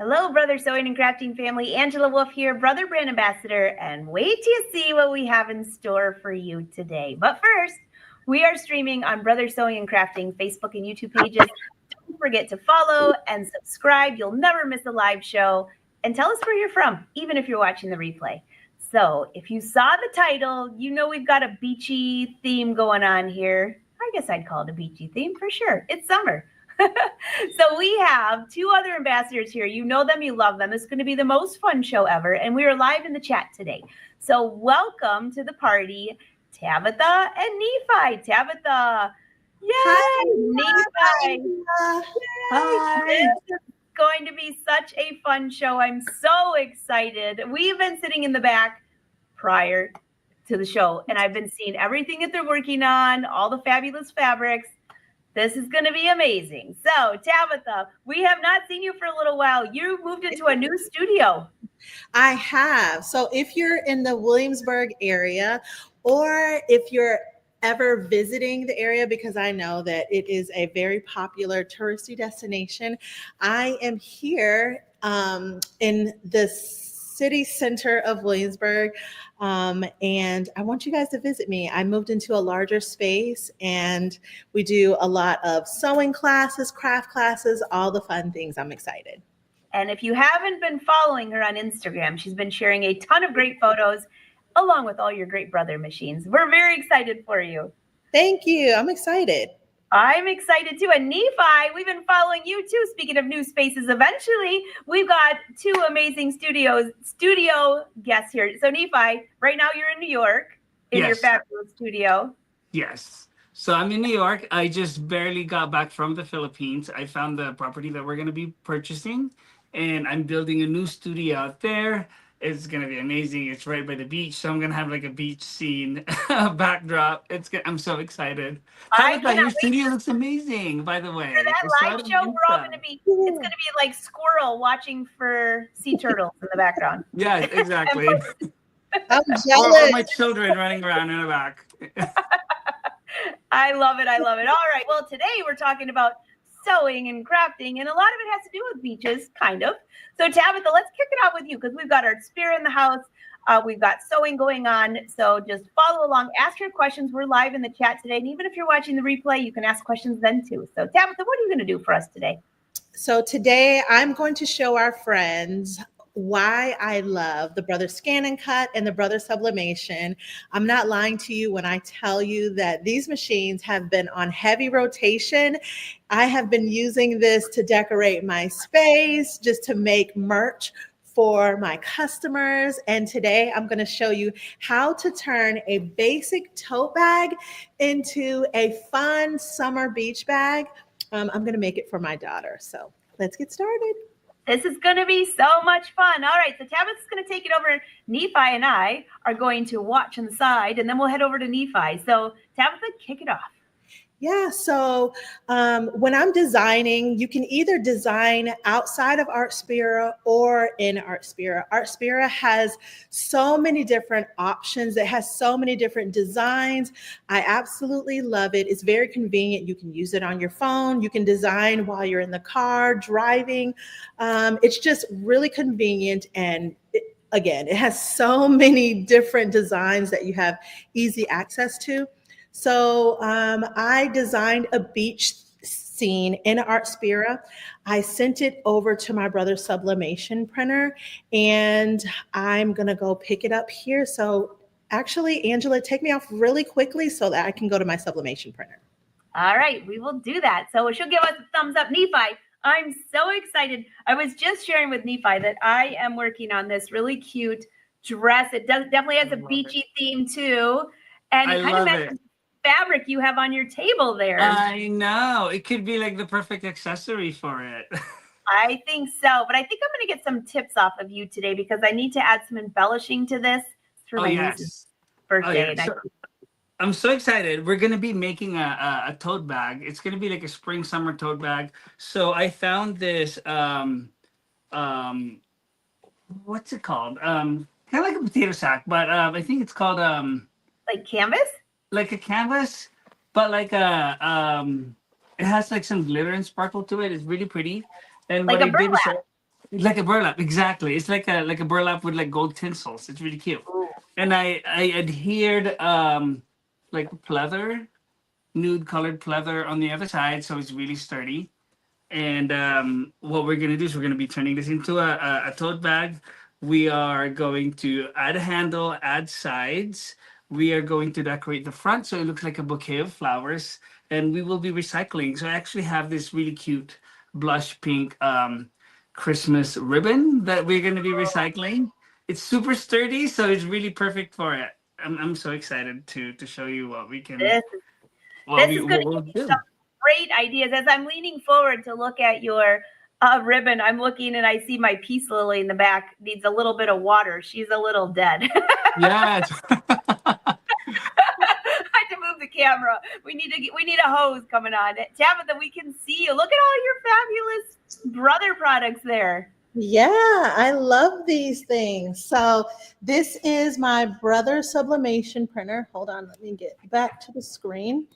Hello, Brother Sewing and Crafting family. Angela Wolf here, Brother Brand Ambassador, and wait till you see what we have in store for you today. But first, we are streaming on Brother Sewing and Crafting Facebook and YouTube pages. Don't forget to follow and subscribe. You'll never miss a live show. And tell us where you're from, even if you're watching the replay. So if you saw the title, you know we've got a beachy theme going on here. I guess I'd call it a beachy theme for sure. It's summer. So we have two other ambassadors here. You know them, you love them. It's going to be the most fun show ever. And we are live in the chat today. So welcome to the party, Tabitha and Nephi. Tabitha. Yay! Hi, Nephi. Hi. This is going to be such a fun show. I'm so excited. We've been sitting in the back prior to the show, and I've been seeing everything that they're working on, all the fabulous fabrics. This is going to be amazing. So, Tabitha, we have not seen you for a little while. You moved into a new studio. I have. So if you're in the Williamsburg area, or if you're ever visiting the area, because I know that it is a very popular touristy destination, I am here in the city center of Williamsburg. And I want you guys to visit me. I moved into a larger space and we do a lot of sewing classes, craft classes, all the fun things. I'm excited. And if you haven't been following her on Instagram, she's been sharing a ton of great photos along with all your great brother machines. We're very excited for you. Thank you. I'm excited. I'm excited too. And Nephi, we've been following you too. Speaking of new spaces, eventually we've got two amazing studio guests here. So Nephi, right now you're in New York in your fabulous studio. Yes. So I'm in New York. I just barely got back from the Philippines. I found the property that we're going to be purchasing, and I'm building a new studio out there. It's going to be amazing. It's right by the beach, so I'm going to have like a beach scene backdrop. I'm so excited. Your studio looks amazing, by the way. For that live show, we're all going to be, it's going to be like squirrel watching for sea turtles in the background. Yeah, exactly. I'm jealous. Or my children running around in the back. I love it. I love it. All right. Well, today we're talking about sewing and crafting, and a lot of it has to do with beaches, kind of. So Tabitha, let's kick it off with you because we've got our spear in the house. We've got sewing going on. So just follow along, ask your questions. We're live in the chat today. And even if you're watching the replay, you can ask questions then too. So Tabitha, what are you going to do for us today? So today I'm going to show our friends why I love the Brother ScanNCut and the Brother Sublimation. I'm not lying to you when I tell you that these machines have been on heavy rotation. I have been using this to decorate my space, just to make merch for my customers. And today I'm going to show you how to turn a basic tote bag into a fun summer beach bag. I'm going to make it for my daughter. So let's get started. This is going to be so much fun. All right, so Tabitha's going to take it over. Nephi and I are going to watch on the side, and then we'll head over to Nephi. So Tabitha, kick it off. Yeah, so when I'm designing, you can either design outside of Artspira or in Artspira. Artspira has so many different options. It has so many different designs. I absolutely love it. It's very convenient. You can use it on your phone. You can design while you're in the car, driving. It's just really convenient. And again, it has so many different designs that you have easy access to. So I designed a beach scene in Artspira. I sent it over to my brother's sublimation printer, and I'm gonna go pick it up here. So actually, Angela, take me off really quickly so that I can go to my sublimation printer. All right, we will do that. So she'll give us a thumbs up. Nephi, I'm so excited. I was just sharing with Nephi that I am working on this really cute dress. It definitely has a beachy theme too. And it kind of matches fabric you have on your table there. I know. It could be like the perfect accessory for it. I think so. But I think I'm going to get some tips off of you today because I need to add some embellishing to this. It's for my niece's birthday. Yeah. I'm so excited. We're going to be making a tote bag. It's going to be like a spring summer tote bag. So I found this, what's it called? Kind of like a potato sack, but I think it's called like canvas? Like a canvas, but like a it has like some glitter and sparkle to it. It's really pretty. And like what a burlap. Like a burlap, exactly. It's like a burlap with like gold tinsels. It's really cute. Ooh. And I adhered like pleather, nude colored pleather on the other side, so it's really sturdy. And what we're gonna do is we're gonna be turning this into a tote bag. We are going to add a handle, add sides. We are going to decorate the front so it looks like a bouquet of flowers. And we will be recycling. So I actually have this really cute blush pink Christmas ribbon that we're gonna be recycling. It's super sturdy, so it's really perfect for it. I'm so excited to show you what we can This this is going what to we'll give you some do. great ideas. As I'm leaning forward to look at your ribbon, I'm looking and I see my peace lily in the back needs a little bit of water. She's a little dead. Yes. I had to move the camera. We need a hose coming on. Tabitha, we can see you. Look at all your fabulous brother products there. Yeah, I love these things. So this is my brother sublimation printer. Hold on, let me get back to the screen.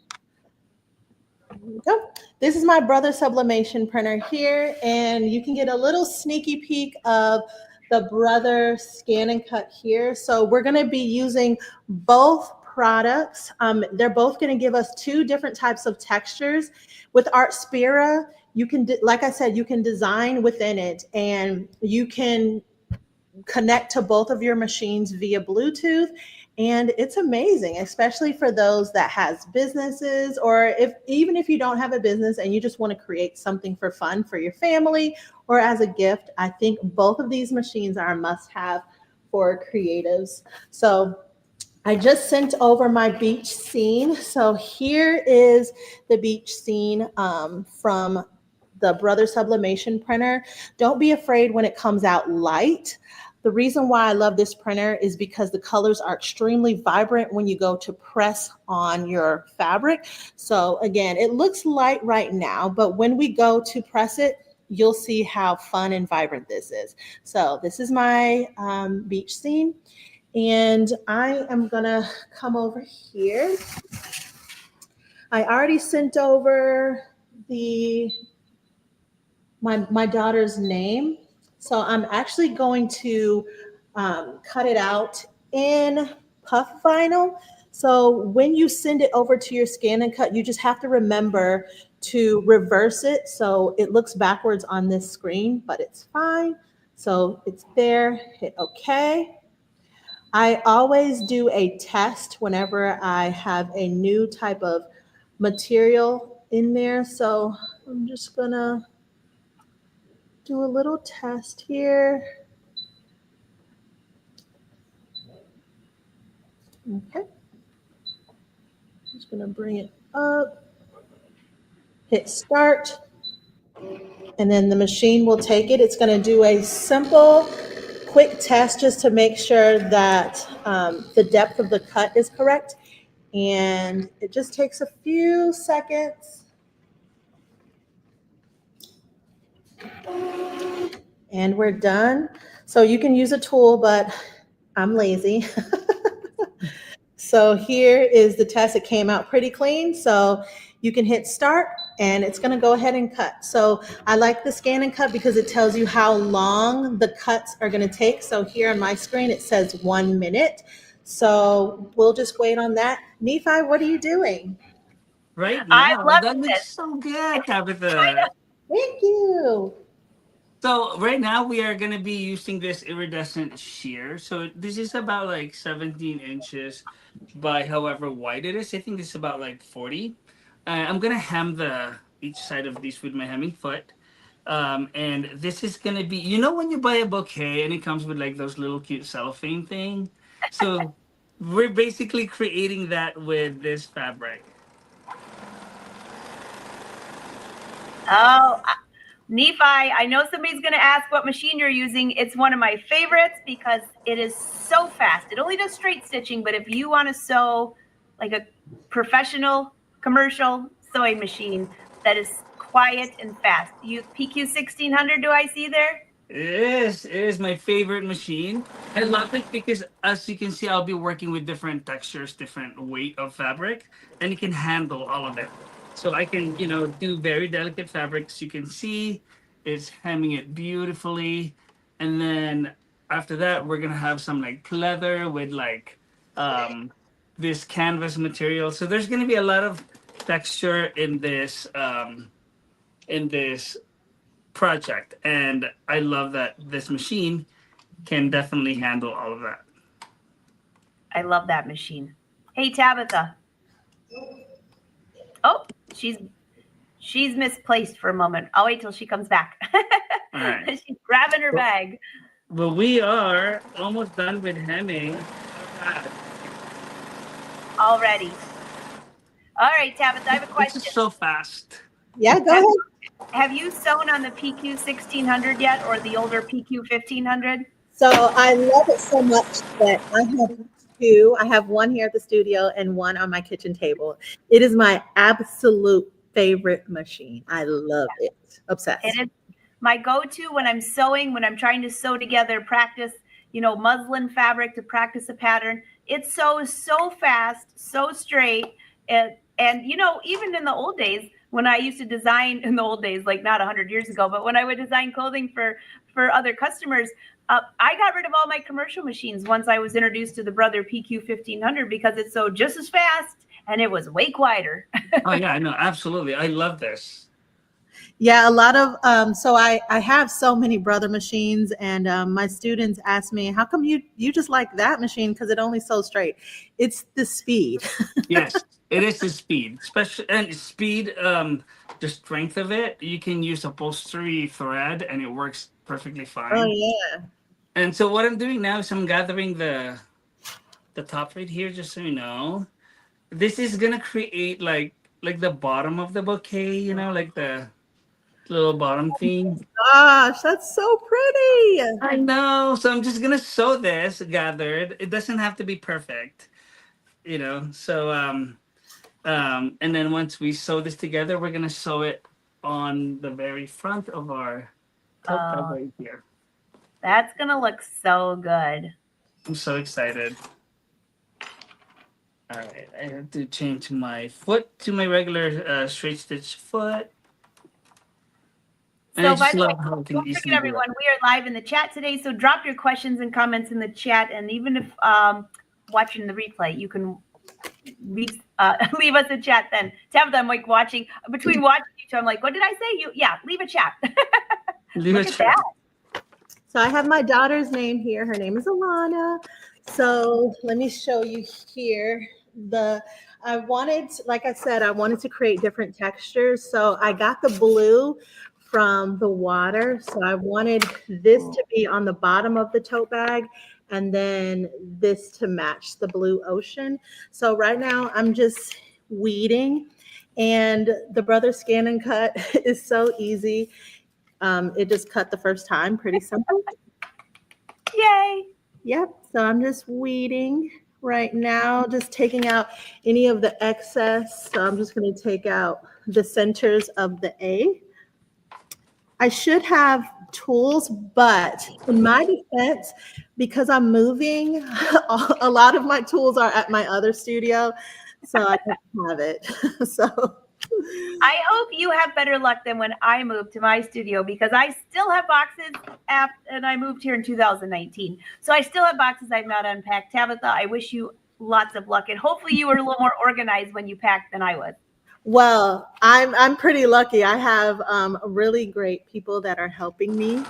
There we go. This is my brother sublimation printer here, and you can get a little sneaky peek of the brother ScanNCut here. So we're going to be using both products. They're both going to give us two different types of textures. With Artspira, you can, like I said, you can design within it, and you can connect to both of your machines via Bluetooth. And it's amazing, especially for those that has businesses, or even if you don't have a business and you just want to create something for fun for your family or as a gift. I think both of these machines are a must-have for creatives. So I just sent over my beach scene. So here is the beach scene from the Brother Sublimation printer. Don't be afraid when it comes out light. The reason why I love this printer is because the colors are extremely vibrant when you go to press on your fabric. So again, it looks light right now, but when we go to press it, you'll see how fun and vibrant this is. So this is my beach scene. And I am gonna come over here. I already sent over my daughter's name. So I'm actually going to cut it out in puff vinyl. So when you send it over to your ScanNCut, you just have to remember to reverse it so it looks backwards on this screen, but it's fine. So it's there, hit OK. I always do a test whenever I have a new type of material in there. So I'm just gonna do a little test here. Okay. Just gonna bring it up, hit start, and then the machine will take it. It's gonna do a simple, quick test just to make sure that the depth of the cut is correct. And it just takes a few seconds. And we're done. So you can use a tool, but I'm lazy. So here is the test. It came out pretty clean. So you can hit start and it's gonna go ahead and cut. So I like the ScanNCut because it tells you how long the cuts are gonna take. So here on my screen, it says 1 minute. So we'll just wait on that. Nephi, what are you doing? Right I now, love that looks this. so good, Tabitha. Thank you. So right now we are gonna be using this iridescent sheer. So this is about like 17 inches by however wide it is. I think this is about like 40. I'm gonna hem the each side of these with my hemming foot. And this is gonna be, you know, when you buy a bouquet and it comes with like those little cute cellophane thing. So we're basically creating that with this fabric. Oh, Nephi, I know somebody's going to ask what machine you're using. It's one of my favorites because it is so fast. It only does straight stitching, but if you want to sew like a professional commercial sewing machine that is quiet and fast, you PQ1600, do I see there? It is my favorite machine. I love it because, as you can see, I'll be working with different textures, different weight of fabric, and it can handle all of it. So I can, you know, do very delicate fabrics. You can see It's hemming it beautifully. And then after that, we're gonna have some like pleather with like this canvas material. So there's gonna be a lot of texture in this project, and I love that this machine can definitely handle all of that. I love that machine. Hey, Tabitha. Oh, she's misplaced for a moment. I'll wait till she comes back. All right. She's grabbing her bag. Well, we are almost done with hemming. Already. All right, Tabitha, I have a question. This is so fast. Yeah, go ahead. Have you sewn on the PQ1600 yet, or the older PQ1500? So I love it so much that I have two. I have one here at the studio and one on my kitchen table. It is my absolute favorite machine. I love it. Obsessed. It is my go-to when I'm sewing, when I'm trying to sew together, practice, muslin fabric to practice a pattern. It sews so fast, so straight. And even in the old days, when I used to design in the old days, like not 100 years ago, but when I would design clothing for other customers, I got rid of all my commercial machines once I was introduced to the Brother PQ1500 because it sewed just as fast and it was way quieter. Oh yeah, I know, absolutely. I love this. Yeah, a lot of so I have so many Brother machines, and my students ask me, how come you just like that machine because it only sews straight? It's the speed. Yes, it is the speed, especially and speed. The strength of it, you can use upholstery thread and it works perfectly fine. Oh yeah. And so what I'm doing now is I'm gathering the top right here, just so you know. This is gonna create like the bottom of the bouquet, like the little bottom theme. Gosh, that's so pretty. I know. So I'm just gonna sew this gathered. It doesn't have to be perfect, So and then once we sew this together, we're gonna sew it on the very front of our top right here. That's gonna look so good. I'm so excited. All right, I have to change my foot to my regular straight stitch foot. And So I by just the way, love how don't forget everyone, we are live in the chat today. So drop your questions and comments in the chat. And even if watching the replay, you can leave us a chat then. Tabitha, I'm like watching, between watching you two, I'm like, what did I say? Leave a chat. Leave Look a at chat. that. So I have my daughter's name here. Her name is Alana. So let me show you here. I wanted to create different textures. So I got the blue from the water. So I wanted this to be on the bottom of the tote bag and then this to match the blue ocean. So right now I'm just weeding, and the Brother ScanNCut is so easy. It just cut the first time, pretty simple. Yay. Yep. So I'm just weeding right now, just taking out any of the excess. So I'm just going to take out the centers of the A. I should have tools, but in my defense, because I'm moving, a lot of my tools are at my other studio, so I don't have it. So I hope you have better luck than when I moved to my studio, because I still have boxes and I moved here in 2019. So I still have boxes I've not unpacked. Tabitha, I wish you lots of luck, and hopefully you were a little more organized when you packed than I was. well, I'm pretty lucky. I have really great people that are helping me.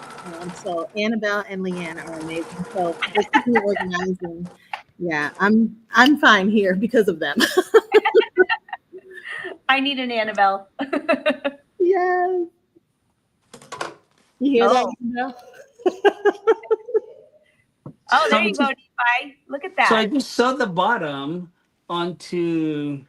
So Annabelle and Leanne are amazing. So they keep me organizing. Yeah, I'm fine here because of them. I need an Annabelle. Yes. You hear that, Annabelle? Oh, there you go, Nephi. Look at that. So I just sewed the bottom onto,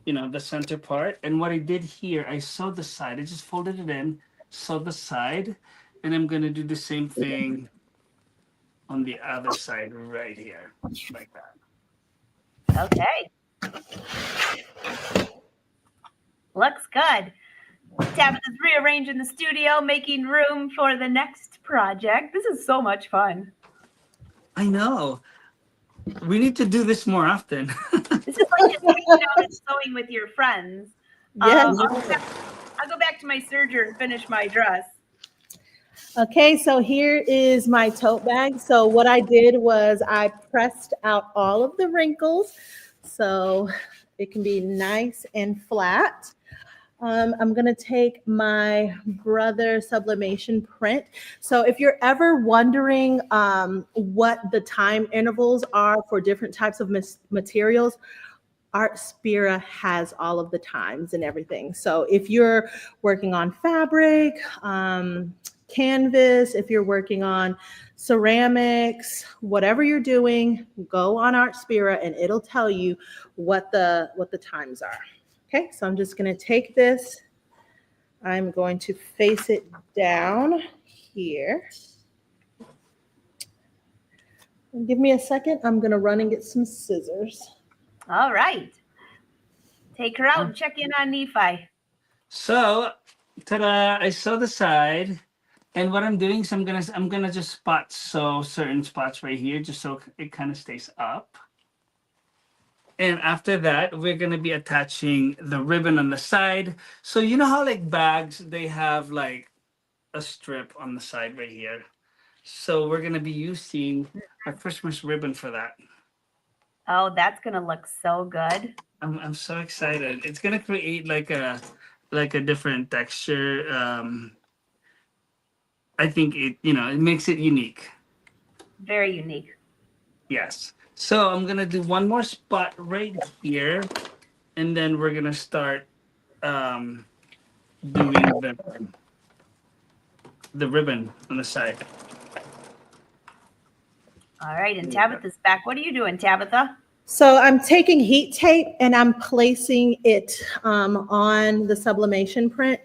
the center part. And what I did here, I sewed the side. I just folded it in, sewed the side, and I'm going to do the same thing on the other side right here, like that. Okay. Looks good. Tabitha's rearranging the studio, making room for the next project. This is so much fun. I know. We need to do this more often. This is like just hanging out and sewing with your friends. Yes. I'll go back to my serger and finish my dress. Okay, so here is my tote bag. So what I did was I pressed out all of the wrinkles so it can be nice and flat. I'm going to take my Brother sublimation print. So if you're ever wondering what the time intervals are for different types of materials, Artspira has all of the times and everything. So if you're working on fabric, canvas, if you're working on ceramics, whatever you're doing, go on Artspira and it'll tell you what the times are. Okay, so I'm just going to take this. I'm going to face it down here. And give me a second. I'm going to run and get some scissors. All right. Take her out and check in on Nephi. So, ta-da! I sew the side, and what I'm doing is I'm gonna just spot sew certain spots right here, just so it kind of stays up. And after that, we're gonna be attaching the ribbon on the side. So you know how like bags, they have like a strip on the side right here. So we're gonna be using our Christmas ribbon for that. Oh, that's gonna look so good. I'm so excited. It's gonna create like a different texture. I think it makes it unique. Very unique. Yes. So I'm gonna do one more spot right here, and then we're gonna start doing the ribbon on the side. All right, and Tabitha's back. What are you doing, Tabitha? So I'm taking heat tape and I'm placing it on the sublimation print.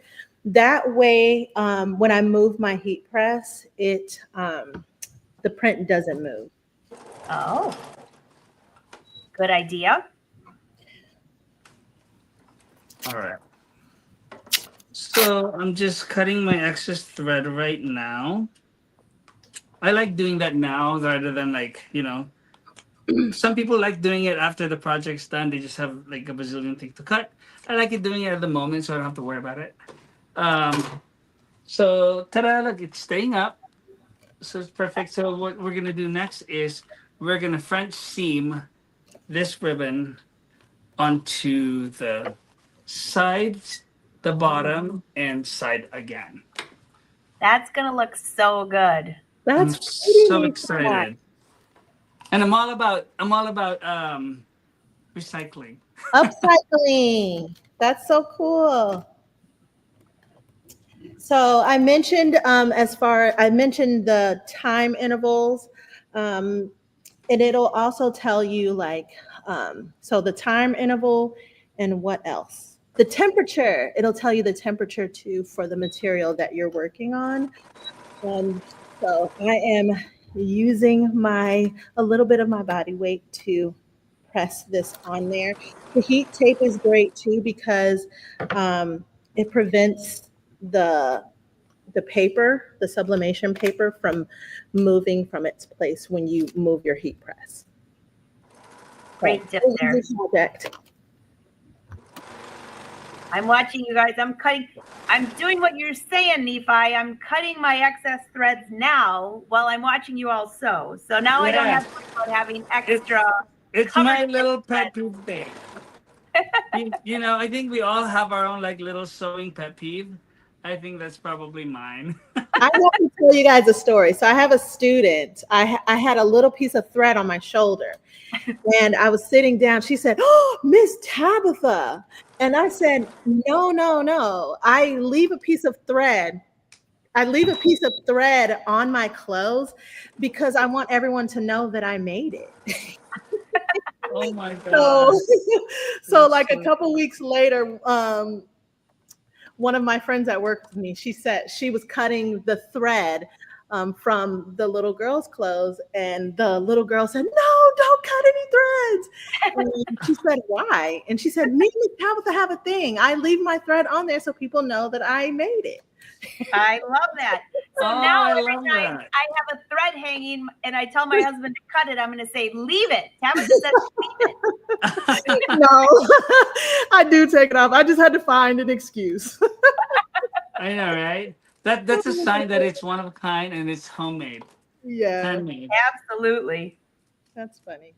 That way, when I move my heat press, the print doesn't move. Oh, good idea. All right. So I'm just cutting my excess thread right now. I like doing that now rather than some people like doing it after the project's done. They just have like a bazillion things to cut. I like it doing it at the moment so I don't have to worry about it. So ta-da, look, it's staying up. So it's perfect. So what we're gonna do next is we're gonna French seam this ribbon onto the sides, the bottom, and side again. That's gonna look so good. I'm so excited. And I'm all about recycling. Upcycling. That's so cool. So I mentioned the time intervals, and it'll also tell you so the time interval and what else? The temperature. It'll tell you the temperature too for the material that you're working on. And so I am using a little bit of my body weight to press this on there. The heat tape is great too because it prevents the paper, the sublimation paper, from moving from its place when you move your heat press. Great tip there. Project. I'm watching you guys. I'm doing what you're saying, Nephi. I'm cutting my excess threads now while I'm watching you all sew. So now I don't have to worry about having extra. It's my little pet peeve thing. I think we all have our own little sewing pet peeve. I think that's probably mine. I have to tell you guys a story. So I have a student. I had a little piece of thread on my shoulder, and I was sitting down. She said, "Oh, Miss Tabitha," and I said, "No. I leave a piece of thread on my clothes because I want everyone to know that I made it." Oh my God. So like a couple weeks later, one of my friends that worked with me, she said she was cutting the thread from the little girl's clothes, and the little girl said, "No, don't cut any threads." And she said, "Why?" And she said, "Me and Tabitha have a thing. I leave my thread on there so people know that I made it." I love that. So now every time I have a thread hanging and I tell my husband to cut it, I'm going to say, "Leave it." Tabitha says, "Leave it." No, I do take it off. I just had to find an excuse. I know, right? That's a sign that it's one of a kind and it's homemade, Yeah, handmade. Absolutely. that's funny.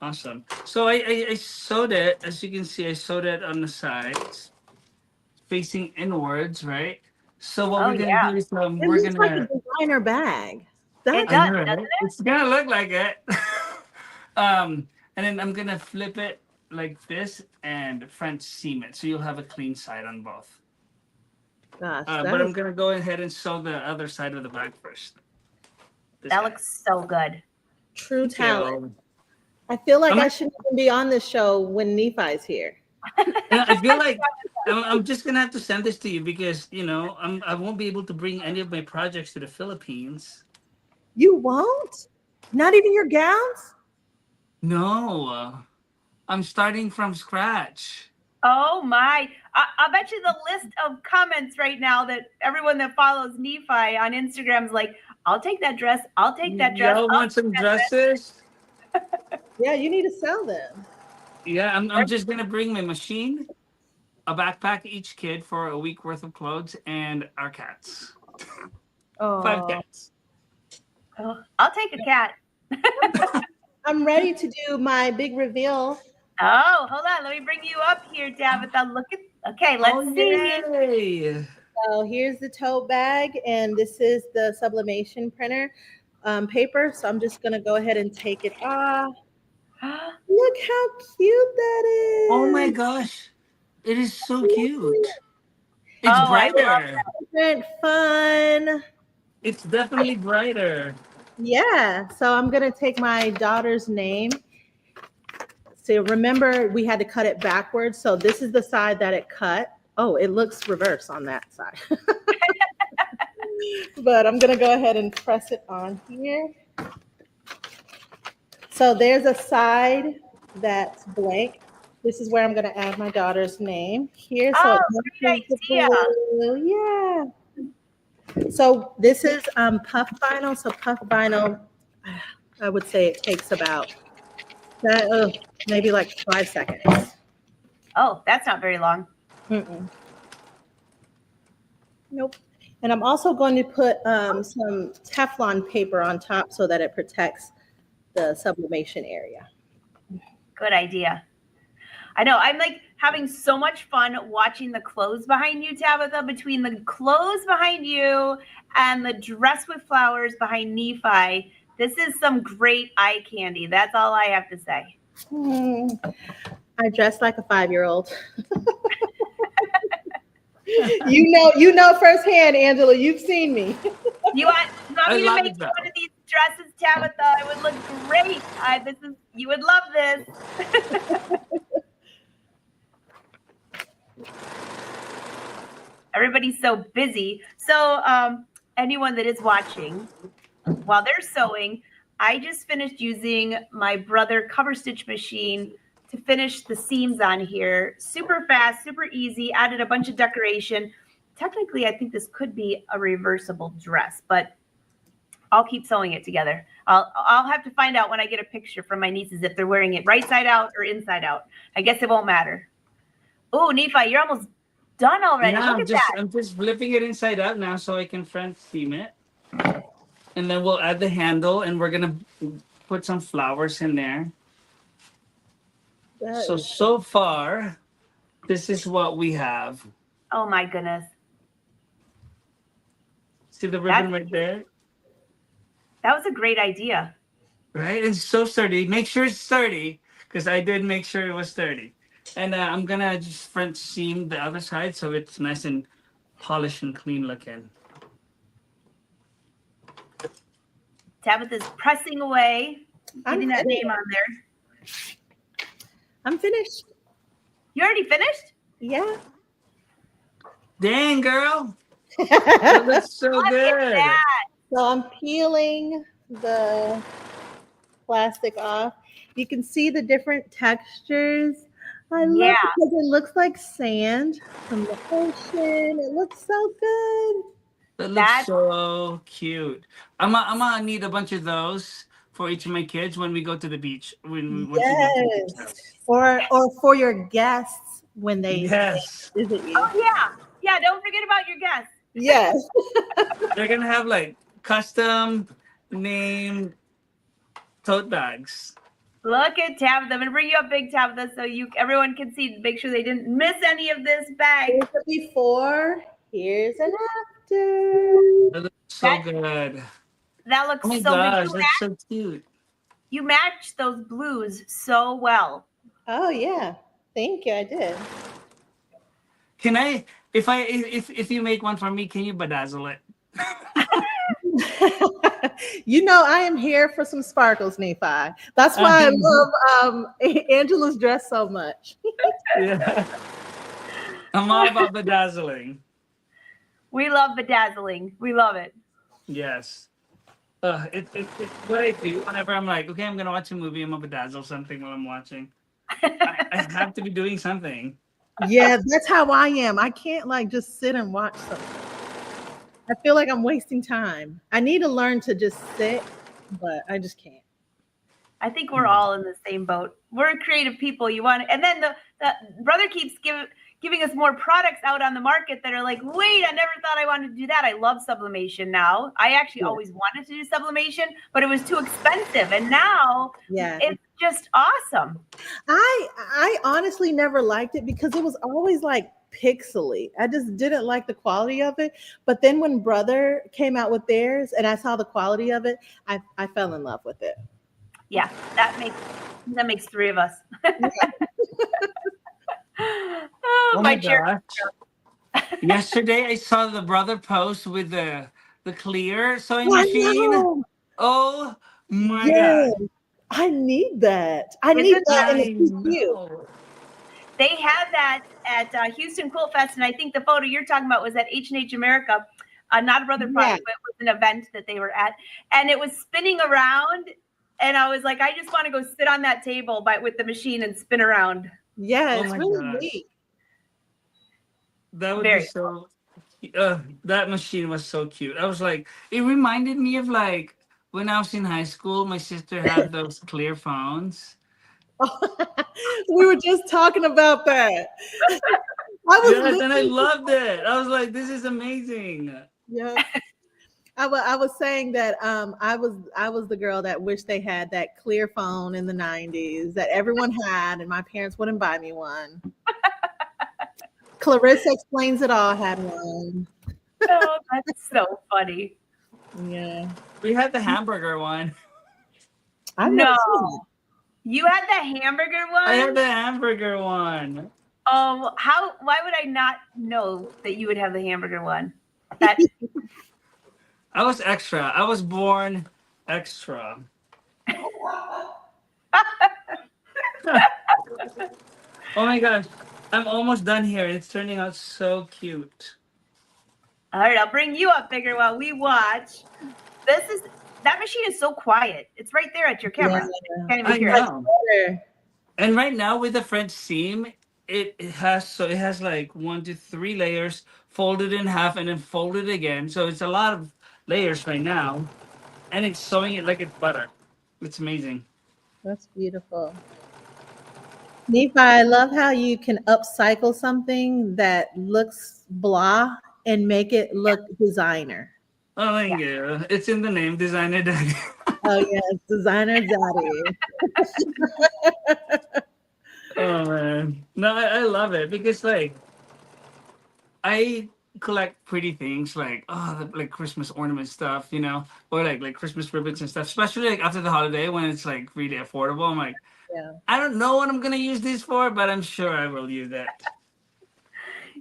Awesome. So I sewed it. As you can see, I sewed it on the sides, facing inwards, right? So what Oh we're gonna yeah, do is It we're looks like a gonna. designer bag. it That's I does, know, right? doesn't it? It's gonna look like it. And then I'm gonna flip it like this and French seam it, so you'll have a clean side on both. gosh, But I'm gonna go ahead and sew the other side of the bag first. This That guy. looks so good. true Thank talent. you. I feel like I'm, I shouldn't even be on this show when Nephi's here. I feel like I'm just gonna have to send this to you because I won't be able to bring any of my projects to the Philippines. You won't? Not even your gowns? No, I'm starting from scratch. Oh my! I bet you the list of comments right now that everyone that follows Nephi on Instagram is like, "I'll take that dress. I'll take that dress." Y'all I'll want some dresses? Yeah, you need to sell them. Yeah, I'm just gonna bring my machine, a backpack each kid for a week worth of clothes, and our cats. 5 Oh, cats. I'll take a cat. I'm ready to do my big reveal. Oh, hold on. Let me bring you up here, Tabitha. Look at. Okay, let's see. Yay! So here's the tote bag, and this is the sublimation printer paper. So I'm just gonna go ahead and take it off. Look how cute that is. Oh my gosh, it is so cute. Oh, It's I love brighter. Different fun. It's definitely brighter. Yeah. So I'm gonna take my daughter's name. So remember, we had to cut it backwards. So this is the side that it cut. Oh, it looks reverse on that side. But I'm gonna go ahead and press it on here. So there's a side that's blank. This is where I'm gonna add my daughter's name here. So Oh, it great matches the idea. blue. Yeah. So this is puff vinyl. So puff vinyl, I would say it takes about maybe like 5 seconds. Oh, that's not very long. Mm-mm. Nope. And I'm also going to put some Teflon paper on top so that it protects the sublimation area. Good idea. I know. I'm like having so much fun watching the clothes behind you, Tabitha, between the clothes behind you and the dress with flowers behind Nephi. This is some great eye candy. That's all I have to say. I dress like a 5-year-old. You know firsthand, Angela. You've seen me. You want me to love make it, though. one of these dresses, Tabitha? It would look great. You would love this. Everybody's so busy. So anyone that is watching, while they're sewing, I just finished using my brother cover stitch machine to finish the seams on here. Super fast, super easy, added a bunch of decoration. Technically, I think this could be a reversible dress, but I'll keep sewing it together. I'll have to find out when I get a picture from my nieces if they're wearing it right side out or inside out. I guess it won't matter. Oh, Nephi, you're almost done already. Yeah, Look at that. I'm just flipping it inside out now so I can French seam it. And then we'll add the handle and we're gonna put some flowers in there. So far, this is what we have. Oh my goodness. See the ribbon right there? That was a great idea. Right? It's so sturdy. Make sure it's sturdy because I did make sure it was sturdy. And I'm gonna just French seam the other side so it's nice and polished and clean looking. Tabitha's pressing away, getting that name on there. I'm finished. You already finished? Yeah. Dang, girl. That looks so Look good. at that. So I'm peeling the plastic off. You can see the different textures. I love it because it looks like sand from the ocean. It looks so good. That looks so cute. I'm gonna need a bunch of those for each of my kids when we go to the beach. Yes. Or for your guests when they yes. visit you. Oh yeah. Yeah, don't forget about your guests. Yes. They're gonna have like custom named tote bags. Look at Tabitha. I'm gonna bring you up, big Tabitha, so everyone can see. Make sure they didn't miss any of this bag. Here's a before. Here's an after. That looks so That- good. That looks Oh my so gosh, good. that's so cute. You matched those blues so well. Oh yeah. Thank you. I did. Can I, if you make one for me, can you bedazzle it? You know, I am here for some sparkles, Nephi. That's why I love Angela's dress so much. Yeah. I'm all about bedazzling. We love bedazzling. We love it. Yes. It's what I do whenever I'm like, okay, I'm gonna watch a movie. I'm gonna bedazzle something while I'm watching. I have to be doing something. Yeah, that's how I am. I can't like just sit and watch something. I feel like I'm wasting time. I need to learn to just sit, but I just can't. I think we're all in the same boat. We're creative people. You want, and then the brother keeps giving us more products out on the market that are like, wait, I never thought I wanted to do that. I love sublimation now. I actually always wanted to do sublimation, but it was too expensive. And now it's just awesome. I honestly never liked it because it was always like pixely. I just didn't like the quality of it. But then when Brother came out with theirs and I saw the quality of it, I fell in love with it. Yeah, that makes three of us. Oh my gosh. Yesterday I saw the brother post with the clear sewing machine. Oh my god. I need that. I need that in the PQ. They had that at Houston Quilt Fest, and I think the photo you're talking about was at H&H America. Not a brother product, but it was an event that they were at, and it was spinning around. And I was like, I just want to go sit on that table with the machine and spin around. Yeah, it's really neat. That would be so. That machine was so cute. I was like, it reminded me of like when I was in high school. My sister had those clear phones. We were just talking about that. And I loved it. I was like, this is amazing. Yeah. I was saying that I was the girl that wished they had that clear phone in the 90s that everyone had, and my parents wouldn't buy me one. Clarissa Explains It All had one. Oh, that's so funny. Yeah. We had the hamburger one. No. You had the hamburger one? I had the hamburger one. Oh, why would I not know that you would have the hamburger one? I was extra. I was born extra. Oh my gosh. I'm almost done here. It's turning out so cute. All right, I'll bring you up bigger while we watch. That machine is so quiet. It's right there at your camera. Yeah. Can't even hear it. And right now with the French seam, it has like 1 to 3 layers folded in half and then folded again. So it's a lot of layers right now, and it's sewing it like it's butter. It's amazing. That's beautiful. Nephi, I love how you can upcycle something that looks blah and make it look designer. Oh, thank you. It's in the name, Designer Daddy. Oh yes, Designer Daddy. Oh man, no, I love it because like I collect pretty things like like Christmas ornament stuff, you know, or like Christmas ribbons and stuff. Especially like after the holiday when it's like really affordable. I'm like, I don't know what I'm gonna use this for, but I'm sure I will use it.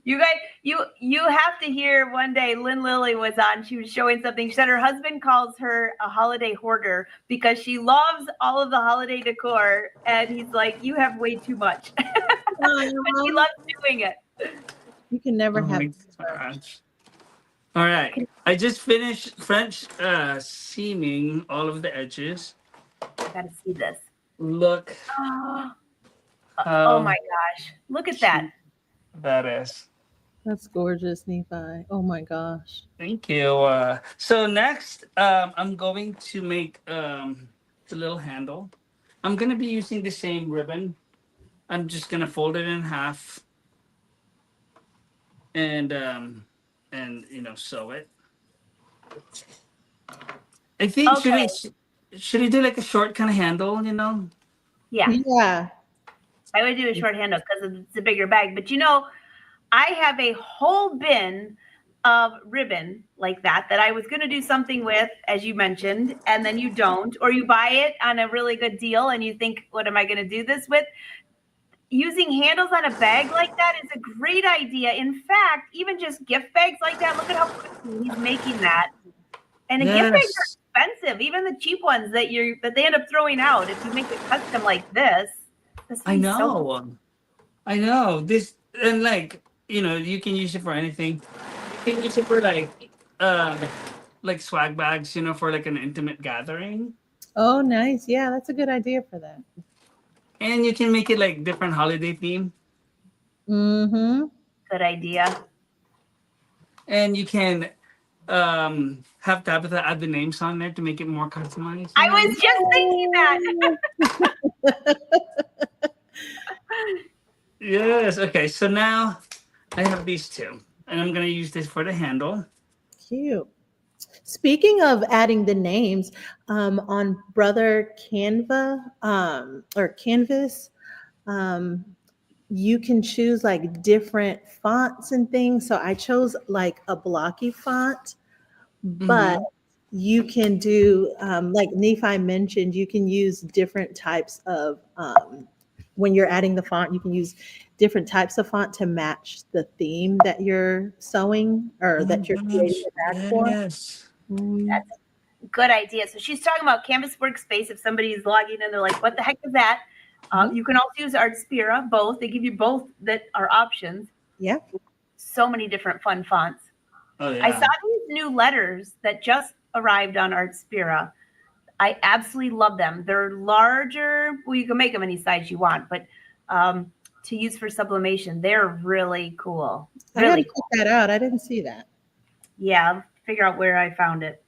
You guys, you have to hear one day Lynn Lilly was on. She was showing something. She said her husband calls her a holiday hoarder because she loves all of the holiday decor, and he's like, "You have way too much," but she loves doing it. You can never have. All right, I just finished French seaming all of the edges. I gotta see this. Look. Oh my gosh! Look at that. That is. That's gorgeous, Nephi. Oh my gosh. Thank you. So next, I'm going to make the little handle. I'm going to be using the same ribbon. I'm just going to fold it in half. And and sew it. I think Okay. should I do like a short kind of handle? Yeah. Yeah. I would do a short handle because it's a bigger bag. But I have a whole bin of ribbon like that I was going to do something with, as you mentioned, and then you don't, or you buy it on a really good deal and you think, what am I going to do this with? Using handles on a bag like that is a great idea. In fact, even just gift bags like that, look at how quickly he's making that. And the gift bags Yes, are expensive, even the cheap ones that they end up throwing out. If you make it custom like this would I be so. know. I know this, and like you can use it for anything. You can use it for uh, like swag bags, for like an intimate gathering, Oh, nice. Yeah, that's a good idea for that. and you can make it like different holiday theme, Mm-hmm. Good idea. and you can have Tabitha add the names on there to make it more customized. I was just thinking that. Yes. Okay. So now I have these two, and I'm gonna use this for the handle. Cute. Speaking of adding the names, on Brother Canva or Canvas, um, you can choose like different fonts and things. So I chose like a blocky font, but Mm-hmm. you can do like Nephi mentioned, you can use different types of when you're adding the font, you can use different types of font to match the theme that you're sewing or Oh my that you're creating gosh! the bag for. Yes. Mm, That's a good idea. So she's talking about Canvas Workspace. If somebody is logging in, they're like, what the heck is that? Mhm. You can also use Artspira, both. They give you both that are options. Yeah. So many different fun fonts. Oh I saw yeah. these new letters that just arrived on Artspira. I absolutely love them. They're larger. Well, you can make them any size you want, but to use for sublimation, they're really cool. I got to Really check cool. that out. I didn't see that. Yeah, I'll figure out where I found it.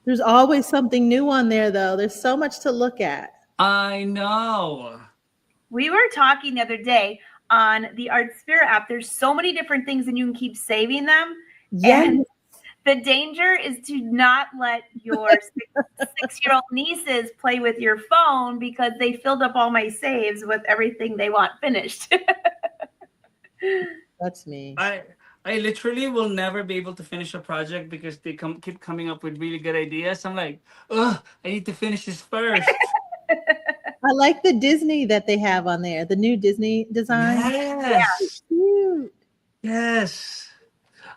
There's always something new on there, though. There's so much to look at. I know. We were talking the other day on the Artspira app. There's so many different things, and you can keep saving them. Yes. And the danger is to not let your 6-year-old nieces play with your phone because they filled up all my saves with everything they want finished. That's me. I literally will never be able to finish a project because they keep coming up with really good ideas. I'm like, oh, I need to finish this first. I like the Disney that they have on there, the new Disney design. Yes. Cute. Yes.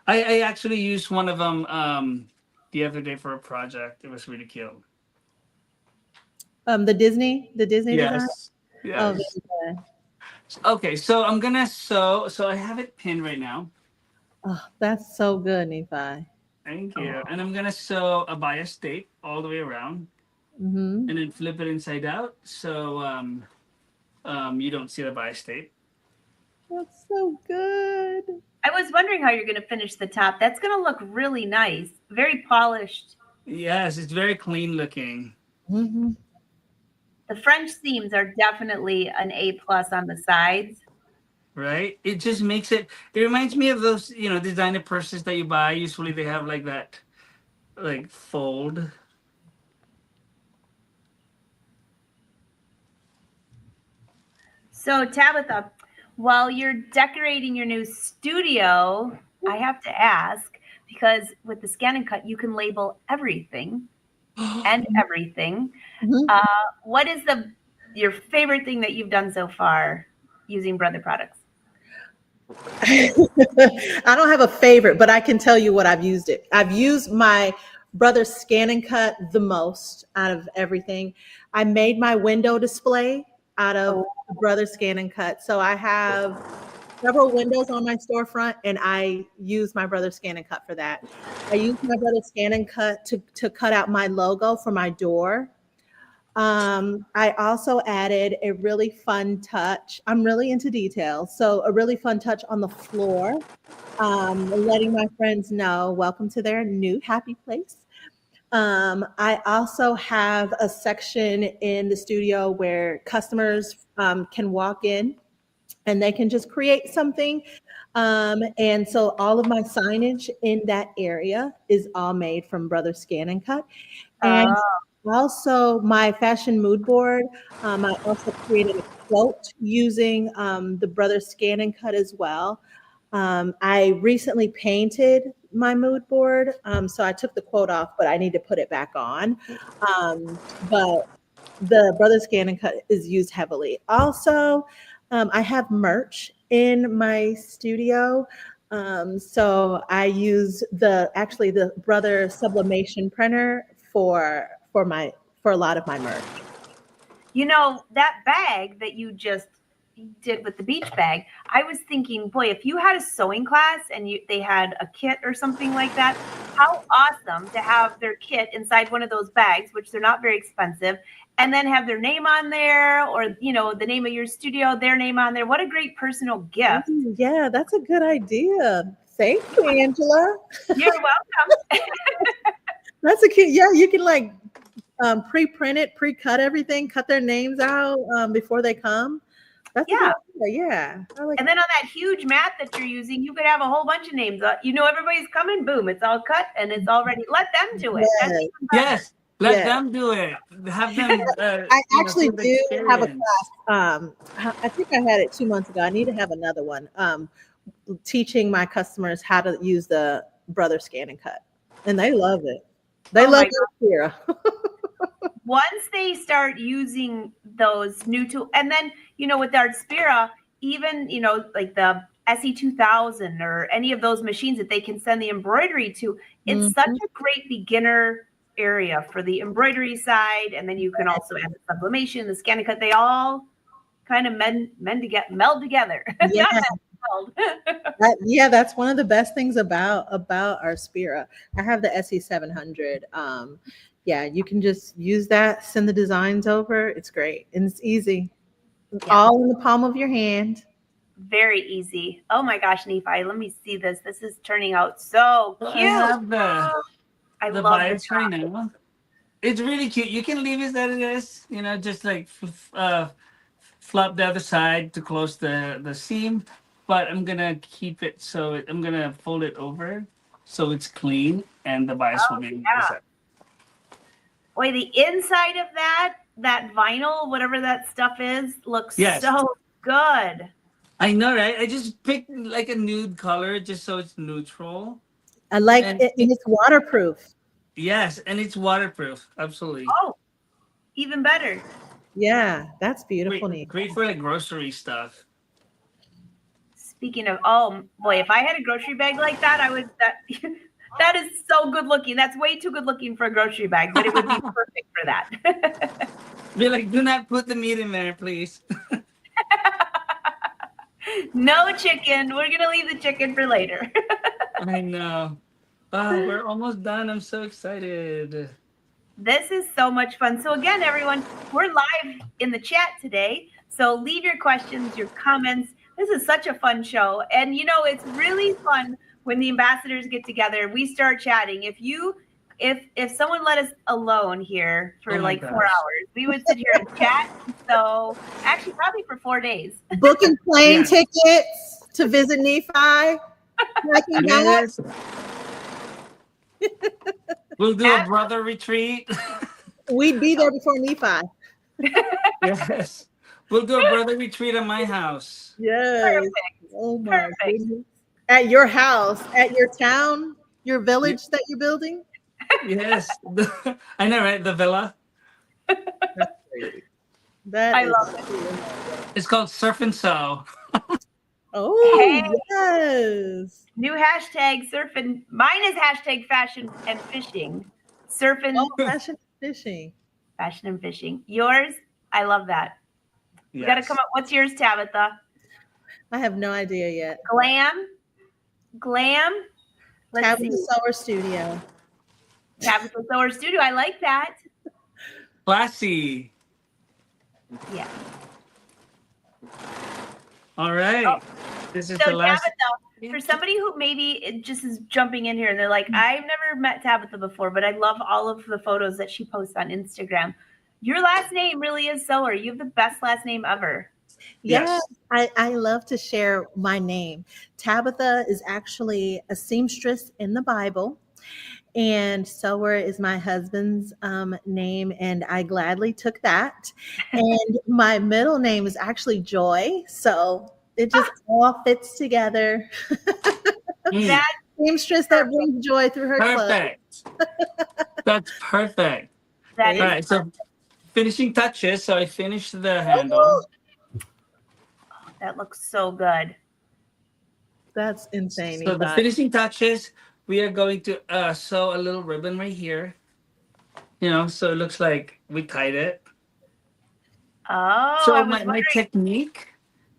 I actually used one of them the other day for a project. It was really cute. The Disney design. Yes. Oh, Yes. very good. Okay, so I'm gonna sew. So I have it pinned right now. Oh, that's so good, Nephi. Thank you. And I'm gonna sew a bias tape all the way around, Mm-hmm. and then flip it inside out so you don't see the bias tape. That's so good. I was wondering how you're going to finish the top. That's going to look really nice, very polished. Yes, it's very clean looking. Mm-hmm. The French seams are definitely an A plus on the sides. Right? It just makes it. It reminds me of those, designer purses that you buy. Usually they have like that, like fold. So Tabitha, while you're decorating your new studio, I have to ask, because with the ScanNCut, you can label everything and everything. Mm-hmm. What is your favorite thing that you've done so far using Brother products? I don't have a favorite, but I can tell you what I've used it. I've used my Brother ScanNCut the most out of everything. I made my window display out of Brother ScanNCut. So I have several windows on my storefront, and I use my Brother ScanNCut for that. I use my Brother ScanNCut to cut out my logo for my door. I also added a really fun touch. I'm really into details. So a really fun touch on the floor, letting my friends know, welcome to their new happy place. I also have a section in the studio where customers can walk in and they can just create something. And so all of my signage in that area is all made from Brother ScanNCut. And Oh, also my fashion mood board, I also created a quote using the Brother ScanNCut as well. I recently painted my mood board, so I took the quote off, but I need to put it back on. But the Brother ScanNCut is used heavily. Also, I have merch in my studio. So I use the Brother sublimation printer for a lot of my merch. you know, that bag that you just did with the beach bag, I was thinking, boy, if you had a sewing class and they had a kit or something like that, how awesome to have their kit inside one of those bags, which they're not very expensive, and then have their name on there, or the name of your studio, their name on there. What a great personal gift. Ooh, yeah, that's a good idea. Thank you, Angela. You're welcome. That's a cute. Yeah, you can like pre-print it, pre-cut everything, cut their names out before they come. That's a Yeah. good idea. Yeah, I like And then on that huge mat that you're using, you could have a whole bunch of names. Everybody's coming, boom, it's all cut and it's all ready. Let them do it. That's Yes. even better. Yes, let Yeah. them do it. Have them. I actually feel the do have a experience. class. I think I had it 2 months ago. I need to have another one. Teaching my customers how to use the Brother ScanNCut, and they love it. They Oh love my it here. Once they start using those new tools, and then with the Artspira, even like the SE2000 or any of those machines that they can send the embroidery to, it's such a great beginner area for the embroidery side. And then you can also add the sublimation, the ScanNCut. They all kind of meld together. Yeah. Not meld. Yeah, that's one of the best things about our Spira. I have the SE700. Yeah, you can just use that, send the designs over. It's great and it's easy. Yeah. All in the palm of your hand. Very easy. Oh my gosh, Nephi, let me see this. This is turning out so Well, cute. I have the I the love bias right now. It's really cute. You can leave it as it is. Just like flop the other side to close the seam. But I'm gonna keep it I'm gonna fold it over so it's clean and the bias will be on the other side. Boy, the inside of that vinyl, whatever that stuff is, looks Yes. so good. I know, right? I just picked like a nude color just so it's neutral. I like And it, and it's waterproof. Yes, and it's waterproof. Absolutely. Oh, even better. Yeah, that's beautiful. Great for like grocery stuff. Speaking of, oh boy, if I had a grocery bag like that, I would that is so good looking. That's way too good looking for a grocery bag, but it would be perfect for that. Be like, do not put the meat in there, please. No chicken. We're gonna leave the chicken for later. I know. Oh, we're almost done. I'm so excited. This is so much fun. So again, everyone, we're live in the chat today. So leave your questions, your comments. This is such a fun show. And it's really fun when the ambassadors get together. We start chatting. If someone let us alone here for 4 hours, we would sit here and chat. So actually probably for 4 days. Booking plane tickets to visit Nephi. Yes. We'll do a brother retreat. We'd be there before Nephi. Yes. We'll do a brother retreat at my house. Yes. Perfect. Oh my goodness. At your house, at your town, your village that you're building? Yes. I know, right? The villa. That's great. I love it. Cool. It's called Surf and Sew. Oh, Hey. yes. New hashtag surfing. Mine is hashtag fashion and fishing. Surfing. Oh, fashion fishing. Fashion and fishing. Yours? I love that. You got to come up. What's yours, Tabitha? I have no idea yet. Glam. Let's Tabitha see. Sewer Studio. Tabitha Sewer Studio. I like that. Classy. Yeah. All right. Oh. This is So the last. Tabitha, for somebody who maybe just is jumping in here and they're like, I've never met Tabitha before, but I love all of the photos that she posts on Instagram. Your last name really is Sewer. You have the best last name ever. Yes, Yes. I love to share my name. Tabitha is actually a seamstress in the Bible, and Sewer is my husband's name, and I gladly took that. And my middle name is actually Joy, so it just all fits together. Mm, That's Seamstress that perfect. brings joy through her clothes. perfect. That's perfect. That All is right. So finishing touches. So I finished the handle. Oh, that looks so good. that's insane, So the Nephi. finishing touches, we are going to sew a little ribbon right here. So it looks like we tied it. Oh, I So was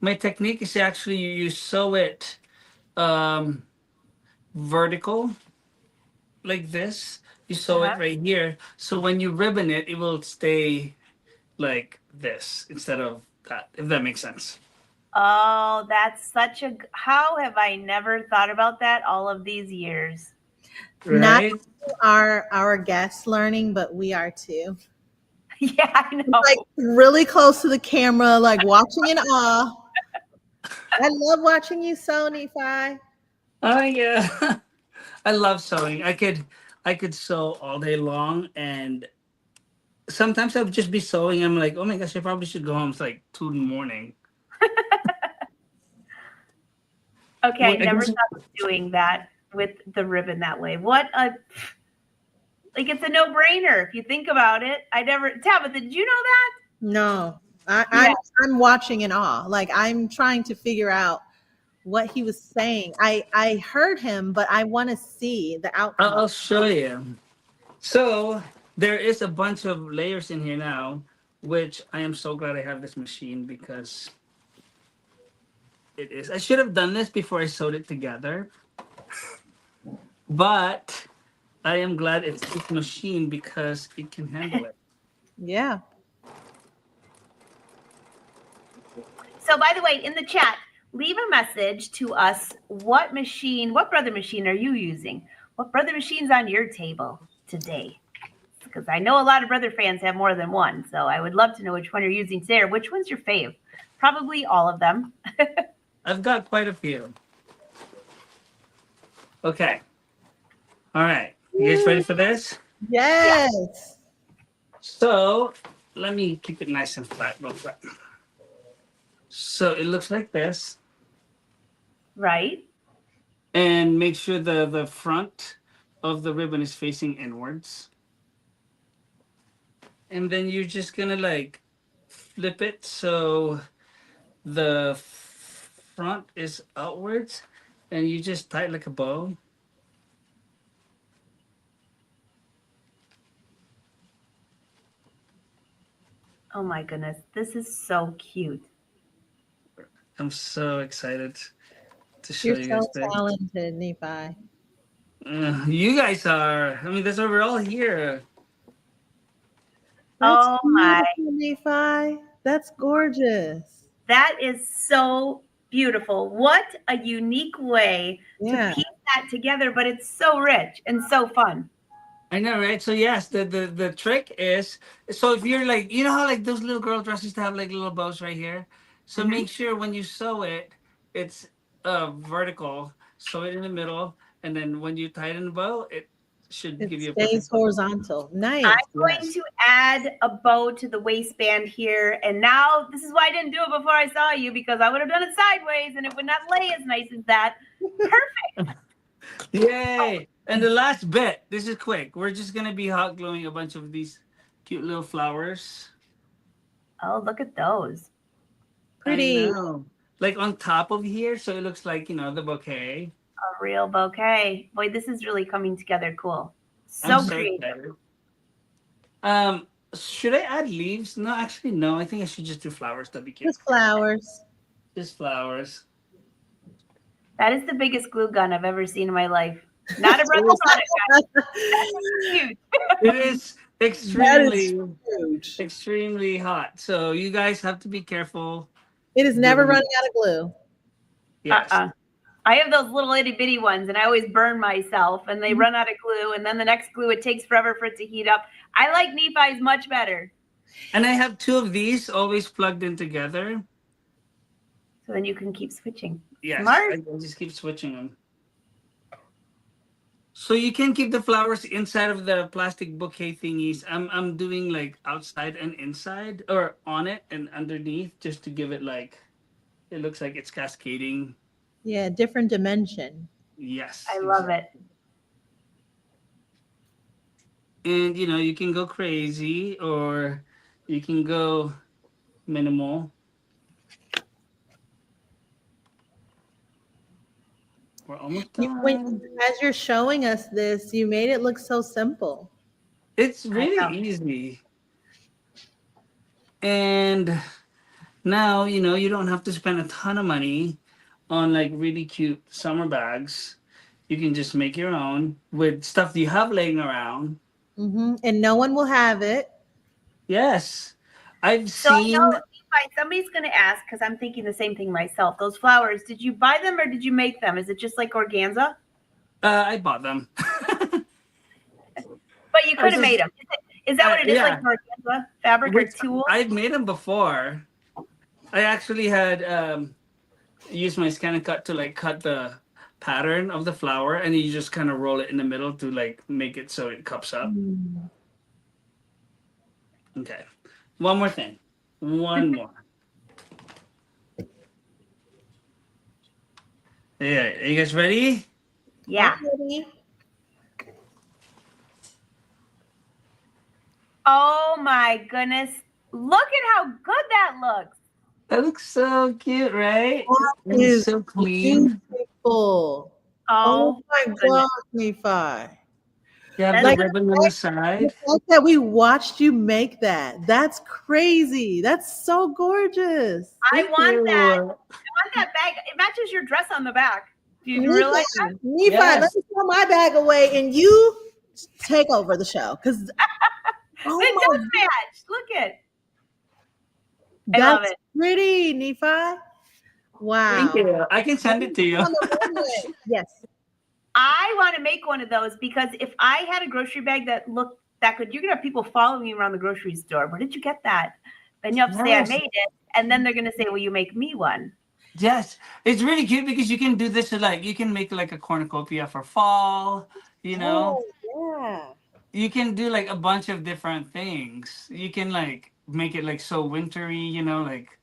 my technique is actually you sew it um, vertical like this. You sew wondering. it right here. So when you ribbon it, it will stay like this instead of that. If that makes sense. Oh, that's such a. How have I never thought about that all of these years? Not Right? our guests learning, but we are too. Yeah, I know. Like really close to the camera, like watching in awe. I love watching you sew, Nephi. Oh yeah. I love sewing. I could sew all day long, and sometimes I'll just be sewing. I'm like, oh my gosh, I probably should go home. It's like 2 in the morning. Okay, I Well, I never guess thought of doing that with the ribbon that way. What a like it's a no-brainer if you think about it. I never Tabitha, did you know that? No, I, Yeah. I'm I'm watching in awe. Like I'm trying to figure out what he was saying. I heard him, but I want to see the I'll outcome. show you. So there is a bunch of layers in here now, which I am so glad I have this machine because it is. I should have done this before I sewed it together, but I am glad it's this machine because it can handle it. Yeah. So by the way, in the chat, leave a message to us. What brother machine are you using? What brother machine's on your table today? Because I know a lot of brother fans have more than one. So I would love to know which one you're using today or which one's your fave. Probably all of them. I've got quite a few. Okay. All right. You guys ready for this? Yeah. Yes. So let me keep it nice and flat real quick. So it looks like this. Right. And make sure the front of the ribbon is facing inwards. And then you're just gonna like flip it so the front is outwards, and you just tie it like a bow. Oh my goodness. This is so cute. I'm so excited to show You're you guys so this. talented, Nephi. You guys are. I mean, that's why we're all here. That's Oh my. beautiful, Nephi. That's gorgeous. That is so beautiful. What a unique way to Yeah. piece that together, but it's so rich and so fun. I know, right? So yes, the trick is, so if you're like, you know how like those little girl dresses have like little bows right here. So Mhm. make sure when you sew it, it's vertical. Sew it in the middle, and then when you tie it in the bow, it should It give you a stays perfect bow. horizontal. Nice. I'm going Yes. to add a bow to the waistband here. And now this is why I didn't do it before I saw you because I would have done it sideways and it would not lay as nice as that. Perfect. Yay! And the last bit, this is quick. We're just gonna be hot gluing a bunch of these cute little flowers. Oh, look at those. I Pretty. know. Like on top of here, so it looks like, the bouquet. A real bouquet. Boy, this is really coming together cool. I'm So so creative. excited. Should I add leaves? No, actually, no. I think I should just do flowers. That'd be cute. Just flowers. Just flowers. That is the biggest glue gun I've ever seen in my life. Not a brother product, guys. That's huge. It is That extremely, is huge. extremely hot. So you guys have to be careful. It is never Doing- running out of glue. Yes. I have those little itty bitty ones and I always burn myself and they run out of glue and then the next glue, it takes forever for it to heat up. I like Nephi's much better. And I have two of these always plugged in together. So then you can keep switching. Yes, Smart. I just keep switching them. So you can keep the flowers inside of the plastic bouquet thingies. I'm doing like outside and inside, or on it and underneath, just to give it like, it looks like it's cascading. Yeah, different dimension. Yes. I love it. And you can go crazy or you can go minimal. We're almost done. As you're showing us this, you made it look so simple. It's really easy. And now, you don't have to spend a ton of money on like really cute summer bags. You can just make your own with stuff you have laying around. And no one will have it. Yes. I've So seen. I know, Nephi, somebody's going to ask, because I'm thinking the same thing myself. Those flowers, did you buy them or did you make them? Is it just like organza? I bought them. But you could have made them. Is that what it is, yeah. like organza fabric or tulle? I've made them before. I actually had used my ScanNCut to like cut the pattern of the flower, and you just kind of roll it in the middle to like make it so it cups up. Okay. One more thing. One more. Yeah, are you guys ready? Yeah. Oh my goodness. Look at how good that looks. That looks so cute, right? That It's so clean. Beautiful. Oh my gosh, Nephi. You have That's the ribbon on the side. The fact that we watched you make that's crazy. That's so gorgeous. I want that. I want that bag. It matches your dress on the back. Do you realize that? Nephi, let me throw my bag away and you take over the show. Because it does match. Look at it. I love it. Pretty, Nephi. Wow. Thank you. I can send it to you. Yes. I want to make one of those because if I had a grocery bag that looked that good, you're going to have people following you around the grocery store. Where did you get that? Then you have to say, I made it. And then they're going to say, will you make me one? Yes. It's really cute because you can do this to like, you can make like a cornucopia for fall, Oh, yeah. You can do like a bunch of different things. You can like make it like so wintry, like,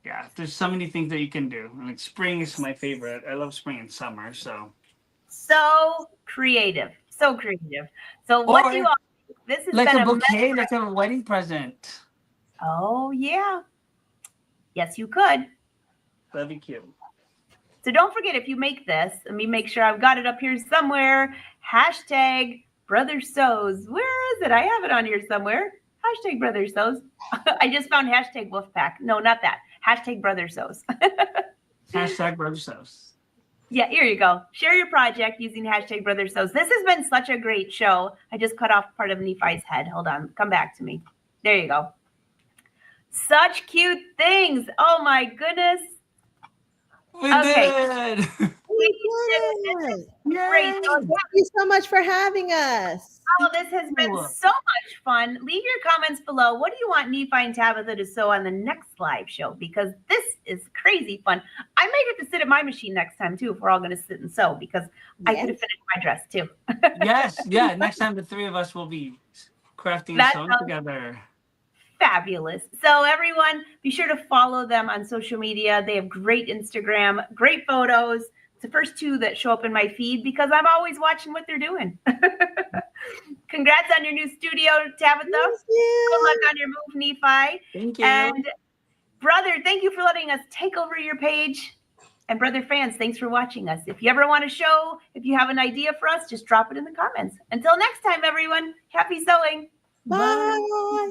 yeah, there's so many things that you can do. Like spring is my favorite. I love spring and summer, so. So creative. So creative. So what do you all think? This has like been a bouquet, like a wedding present. Oh, yeah. Yes, you could. That'd be cute. So don't forget, if you make this, let me make sure I've got it up here somewhere. Hashtag Brother Sews. Where is it? I have it on here somewhere. Hashtag Brother Sews. I just found hashtag Wolfpack. No, not that. Hashtag Brother Sews. Hashtag Brother Sews. Yeah, here you go. Share your project using hashtag Brother Sews. This has been such a great show. I just cut off part of Nephi's head. Hold on. Come back to me. There you go. Such cute things. Oh, my goodness. We did. We did it. Great. So, Thank you so much for having us. oh, this has been so much fun. Leave your comments below. What do you want Nephi and Tabitha to sew on the next live show? Because this is crazy fun. I might have to sit at my machine next time, too, if we're all going to sit and sew, because I could have finished my dress, too. Yes. Yeah. Next time, the three of us will be crafting and sewing together. Fabulous. So everyone, be sure to follow them on social media. They have great Instagram, great photos. It's the first two that show up in my feed because I'm always watching what they're doing. Congrats on your new studio, Tabitha. Good luck on your move, Nephi. Thank you. And brother, thank you for letting us take over your page. And brother fans, thanks for watching us. If you ever want to show, if you have an idea for us, just drop it in the comments. Until next time, everyone, happy sewing. Bye.